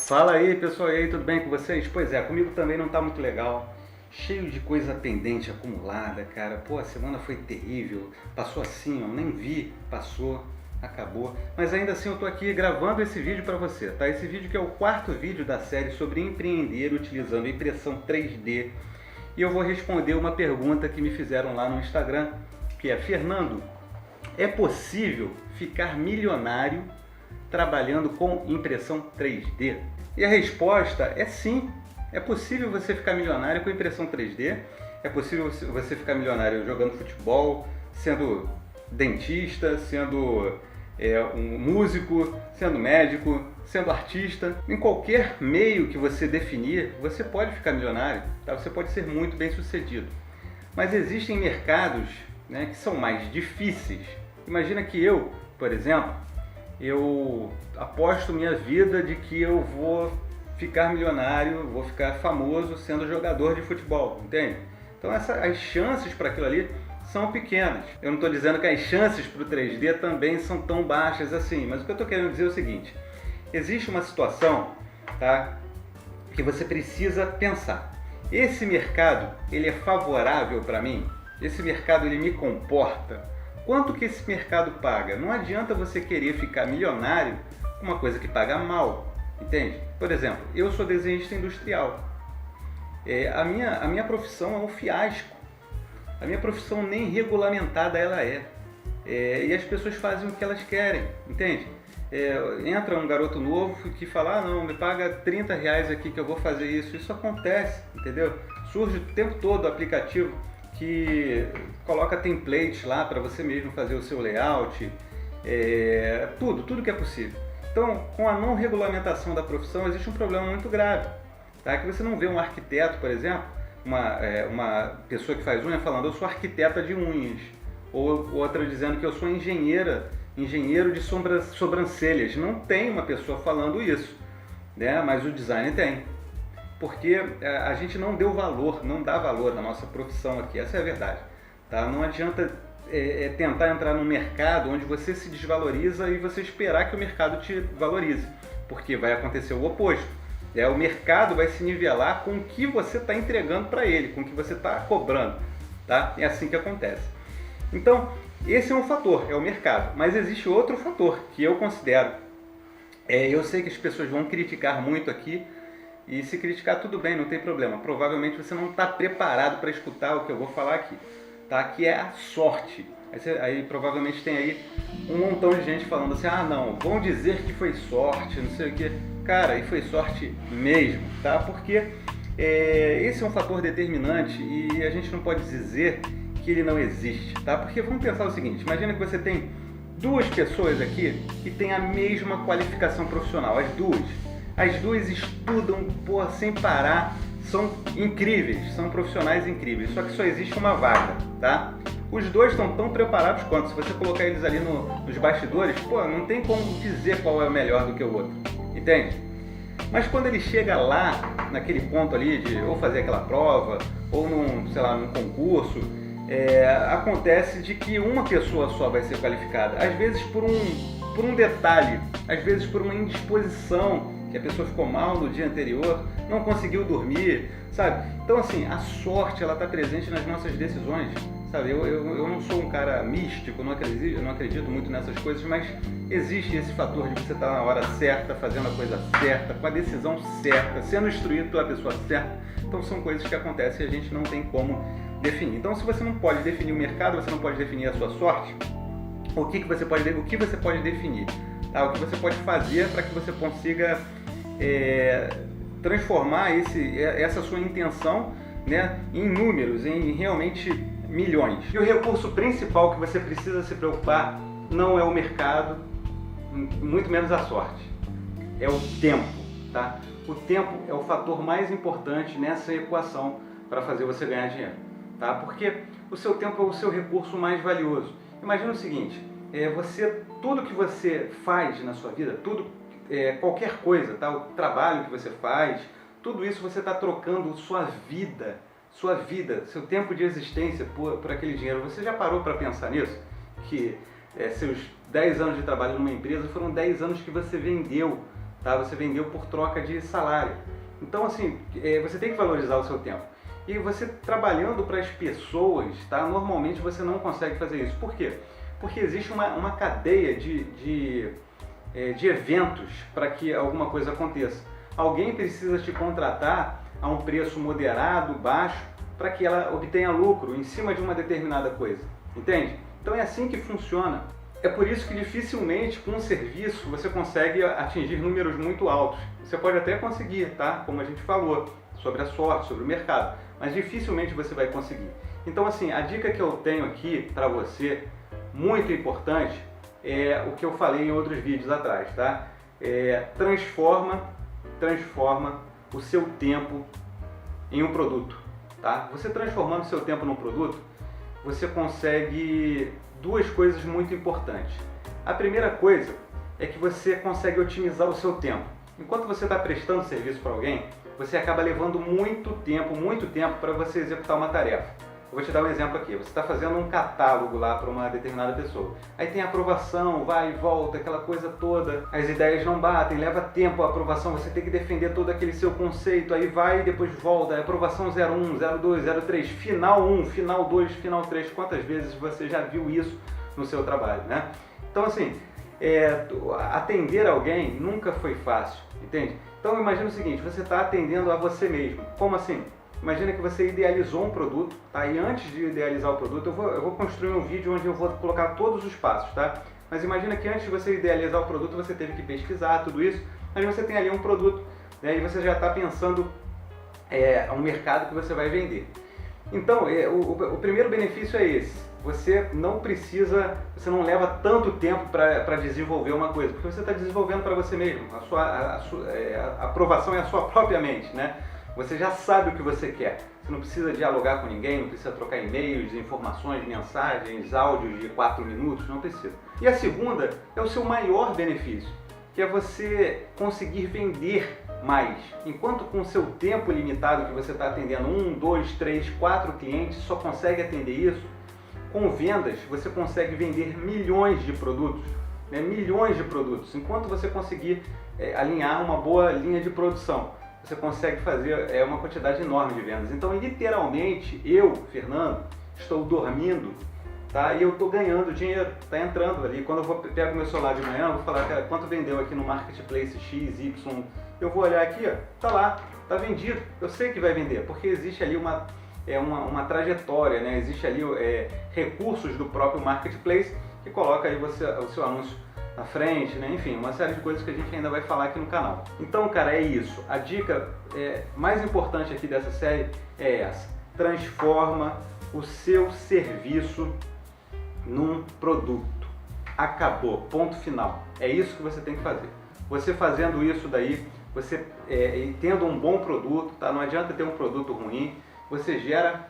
Fala aí pessoal, e aí, tudo bem com vocês? Pois é, comigo também não tá muito legal. Cheio de coisa pendente acumulada, cara. Pô, a semana foi terrível. Passou assim, ó, nem vi, passou, acabou. Mas ainda assim eu tô aqui gravando esse vídeo pra você, tá? Esse vídeo que é o quarto vídeo da série sobre empreender utilizando impressão 3D. E eu vou responder uma pergunta que me fizeram lá no Instagram, que é: Fernando, é possível ficar milionário trabalhando com impressão 3D? E a resposta é sim. É possível você ficar milionário com impressão 3D. É possível você ficar milionário jogando futebol, sendo dentista, sendo um músico, sendo médico, sendo artista. Em qualquer meio que você definir, você pode ficar milionário, tá? Você pode ser muito bem sucedido. Mas existem mercados, né, que são mais difíceis. Imagina que eu, por exemplo, eu aposto minha vida de que eu vou ficar milionário, vou ficar famoso sendo jogador de futebol, entende? Então as chances para aquilo ali são pequenas. Eu não estou dizendo que as chances para o 3D também são tão baixas assim, mas o que eu estou querendo dizer é o seguinte: existe uma situação, tá, que você precisa pensar. Esse mercado, ele é favorável para mim? Esse mercado, ele me comporta? Quanto que esse mercado paga? Não adianta você querer ficar milionário com uma coisa que paga mal, entende? Por exemplo, eu sou desenhista industrial. A minha profissão é um fiasco. A minha profissão nem regulamentada ela é. E as pessoas fazem o que elas querem, entende? Entra um garoto novo que fala: ah, não, me paga R$30 aqui que eu vou fazer isso. Isso acontece, entendeu? Surge o tempo todo o aplicativo que coloca templates lá para você mesmo fazer o seu layout, tudo que é possível. Então, com a não regulamentação da profissão, existe um problema muito grave, tá? Que você não vê um arquiteto, por exemplo, uma pessoa que faz unha falando: eu sou arquiteta de unhas, ou outra dizendo que eu sou engenheiro de sobrancelhas. Não tem uma pessoa falando isso, né? Mas o design tem. Porque a gente não deu valor, não dá valor na nossa profissão aqui, essa é a verdade. Tá? Não adianta tentar entrar num mercado onde você se desvaloriza e você esperar que o mercado te valorize, porque vai acontecer o oposto. O mercado vai se nivelar com o que você está entregando para ele, com o que você está cobrando. Tá? É assim que acontece. Então, esse é um fator, é o mercado. Mas existe outro fator que eu considero. Eu sei que as pessoas vão criticar muito aqui, e se criticar, tudo bem, não tem problema. Provavelmente você não está preparado para escutar o que eu vou falar aqui, tá? Que é a sorte. Aí provavelmente tem aí um montão de gente falando assim: ah, não, vão dizer que foi sorte, não sei o que. Cara, e foi sorte mesmo, tá? Porque esse é um fator determinante e a gente não pode dizer que ele não existe, tá? Porque vamos pensar o seguinte: imagina que você tem duas pessoas aqui que têm a mesma qualificação profissional, as duas estudam, sem parar, são incríveis, são profissionais incríveis, só que só existe uma vaga, tá? Os dois estão tão preparados quanto. Se você colocar eles ali nos bastidores, não tem como dizer qual é melhor do que o outro, entende? Mas quando ele chega lá, naquele ponto ali de ou fazer aquela prova, ou num concurso, acontece de que uma pessoa só vai ser qualificada, às vezes por um detalhe, às vezes por uma indisposição, que a pessoa ficou mal no dia anterior, não conseguiu dormir, sabe? Então, assim, a sorte, ela está presente nas nossas decisões, sabe? Eu não sou um cara místico, não acredito muito nessas coisas, mas existe esse fator de você estar na hora certa, fazendo a coisa certa, com a decisão certa, sendo instruído pela pessoa certa. Então, são coisas que acontecem e a gente não tem como definir. Então, se você não pode definir o mercado, você não pode definir a sua sorte, o que você pode definir? Tá? O que você pode fazer para que você consiga transformar essa sua intenção, né, em números, em realmente milhões. E o recurso principal que você precisa se preocupar não é o mercado, muito menos a sorte, é o tempo, tá? O tempo é o fator mais importante nessa equação para fazer você ganhar dinheiro, tá? Porque o seu tempo é o seu recurso mais valioso. Imagina o seguinte: tudo que você faz na sua vida, qualquer coisa, tá? O trabalho que você faz, tudo isso você está trocando sua vida, seu tempo de existência por aquele dinheiro. Você já parou para pensar nisso? Que seus 10 anos de trabalho numa empresa foram 10 anos que você vendeu tá? Você vendeu por troca de salário. Então, assim, você tem que valorizar o seu tempo. E você trabalhando para as pessoas, tá? Normalmente você não consegue fazer isso. Por quê? Porque existe uma cadeia de eventos para que alguma coisa aconteça. Alguém precisa te contratar a um preço moderado, baixo, para que ela obtenha lucro em cima de uma determinada coisa. Entende? Então é assim que funciona. É por isso que dificilmente com um serviço você consegue atingir números muito altos. Você pode até conseguir, tá? Como a gente falou, sobre a sorte, sobre o mercado, mas dificilmente você vai conseguir. Então assim, a dica que eu tenho aqui para você, muito importante, é o que eu falei em outros vídeos atrás, tá? Transforma o seu tempo em um produto, tá? Você transformando o seu tempo num produto, você consegue duas coisas muito importantes. A primeira coisa é que você consegue otimizar o seu tempo. Enquanto você está prestando serviço para alguém, você acaba levando muito tempo para você executar uma tarefa. Eu vou te dar um exemplo aqui. Você está fazendo um catálogo lá para uma determinada pessoa. Aí tem aprovação, vai e volta, aquela coisa toda. As ideias não batem, leva tempo a aprovação, você tem que defender todo aquele seu conceito. Aí vai e depois volta. Aprovação 01, 02, 03, final 1, final 2, final 3. Quantas vezes você já viu isso no seu trabalho, né? Então assim, atender alguém nunca foi fácil, entende? Então imagina o seguinte, você está atendendo a você mesmo. Como assim? Imagina que você idealizou um produto, tá? E antes de idealizar o produto, eu vou construir um vídeo onde eu vou colocar todos os passos, tá? Mas imagina que antes de você idealizar o produto, você teve que pesquisar tudo isso, mas você tem ali um produto, né? E você já está pensando um mercado que você vai vender. Então, o primeiro benefício é esse. Você não leva tanto tempo para desenvolver uma coisa, porque você está desenvolvendo para você mesmo. A aprovação é a sua própria mente, né? Você já sabe o que você quer. Você não precisa dialogar com ninguém, não precisa trocar e-mails, informações, mensagens, áudios de 4 minutos, não precisa. E a segunda é o seu maior benefício, que é você conseguir vender mais. Enquanto com o seu tempo limitado, que você está atendendo 1, 2, 3, 4 clientes, só consegue atender isso, com vendas você consegue vender milhões de produtos, né? Milhões de produtos. Enquanto você conseguir alinhar uma boa linha de produção, você consegue fazer uma quantidade enorme de vendas. Então, literalmente, eu, Fernando, estou dormindo, tá? E eu estou ganhando dinheiro, está entrando ali. Quando eu pego meu celular de manhã, eu vou falar, cara, quanto vendeu aqui no Marketplace X, Y. Eu vou olhar aqui, ó, tá lá, tá vendido. Eu sei que vai vender, porque existe ali uma trajetória, né? Existe ali recursos do próprio Marketplace que coloca aí o seu anúncio na frente, né? Enfim, uma série de coisas que a gente ainda vai falar aqui no canal. Então, cara, é isso. A dica mais importante aqui dessa série é essa. Transforma o seu serviço num produto. Acabou. Ponto final. É isso que você tem que fazer. Você fazendo isso daí, você tendo um bom produto, tá? Não adianta ter um produto ruim. Você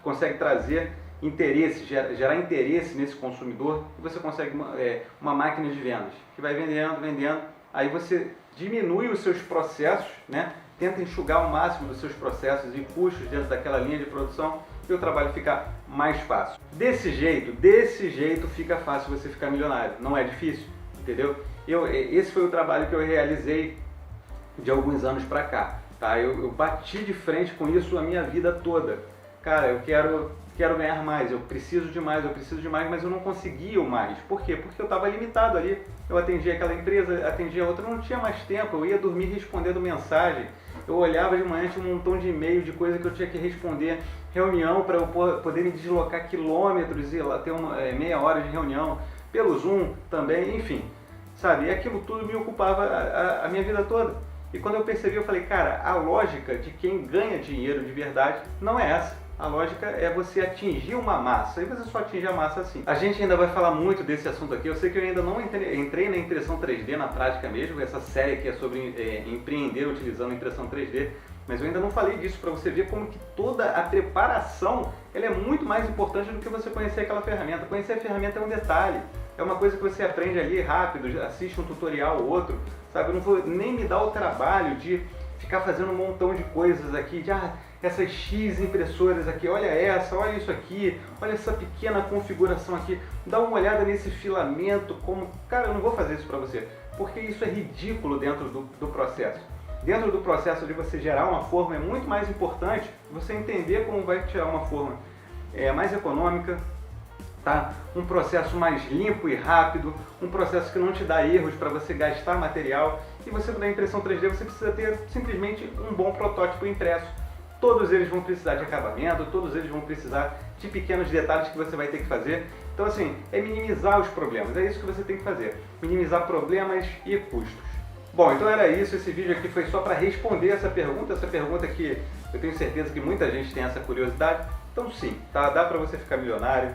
consegue trazer interesse, gerar interesse nesse consumidor, e você consegue uma máquina de vendas que vai vendendo, aí você diminui os seus processos, né? Tenta enxugar o máximo dos seus processos e custos dentro daquela linha de produção e o trabalho fica mais fácil. Desse jeito fica fácil você ficar milionário, não é difícil, entendeu? Esse foi o trabalho que eu realizei de alguns anos pra cá, tá? Eu bati de frente com isso a minha vida toda. Cara, eu quero ganhar mais, eu preciso de mais, mas eu não conseguia o mais. Por quê? Porque eu estava limitado ali. Eu atendia aquela empresa, atendia outra, eu não tinha mais tempo, eu ia dormir respondendo mensagem. Eu olhava de manhã, tinha um montão de e-mail, de coisa que eu tinha que responder. Reunião para eu poder me deslocar quilômetros e lá ter meia hora de reunião. Pelo Zoom também, enfim. Sabe? E aquilo tudo me ocupava a minha vida toda. E quando eu percebi, eu falei, cara, a lógica de quem ganha dinheiro de verdade não é essa. A lógica é você atingir uma massa, e você só atinge a massa assim. A gente ainda vai falar muito desse assunto aqui, eu sei que eu ainda não entrei na impressão 3D na prática mesmo, essa série aqui é sobre empreender utilizando impressão 3D, mas eu ainda não falei disso para você ver como que toda a preparação ela é muito mais importante do que você conhecer aquela ferramenta. Conhecer a ferramenta é um detalhe, é uma coisa que você aprende ali rápido, assiste um tutorial ou outro, sabe? Eu não vou nem me dar o trabalho de ficar fazendo um montão de coisas aqui, de essas X impressoras aqui, olha essa, olha isso aqui, olha essa pequena configuração aqui, dá uma olhada nesse filamento, cara, eu não vou fazer isso para você. porque isso é ridículo dentro do processo. Dentro do processo de você gerar uma forma é muito mais importante você entender como vai tirar uma forma mais econômica, tá? Um processo mais limpo e rápido, um processo que não te dá erros para você gastar material. E você, na impressão 3D, você precisa ter simplesmente um bom protótipo impresso. Todos eles vão precisar de acabamento, todos eles vão precisar de pequenos detalhes que você vai ter que fazer. Então assim, é minimizar os problemas, é isso que você tem que fazer. Minimizar problemas e custos. Bom, então era isso, esse vídeo aqui foi só para responder essa pergunta que eu tenho certeza que muita gente tem essa curiosidade. Então sim, tá? Dá para você ficar milionário,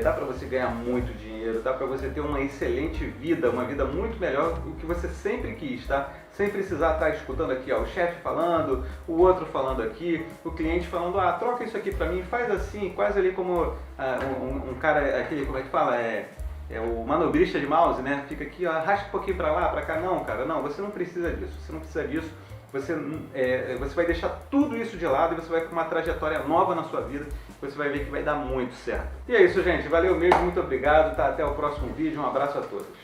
dá para você ganhar muito dinheiro, dá para você ter uma excelente vida, uma vida muito melhor do que você sempre quis, tá? Sem precisar estar escutando aqui, ó, o chefe falando, o outro falando aqui, o cliente falando, ah, troca isso aqui para mim, faz assim, quase ali como um cara, aquele, como é que fala, é o manobrista de mouse, né? Fica aqui, ó, arrasta um pouquinho para lá, para cá. Não, cara, não, você não precisa disso, você não precisa disso. Você vai deixar tudo isso de lado e você vai com uma trajetória nova na sua vida. Você vai ver que vai dar muito certo. E é isso, gente. Valeu mesmo, muito obrigado. Tá? Até o próximo vídeo. Um abraço a todos.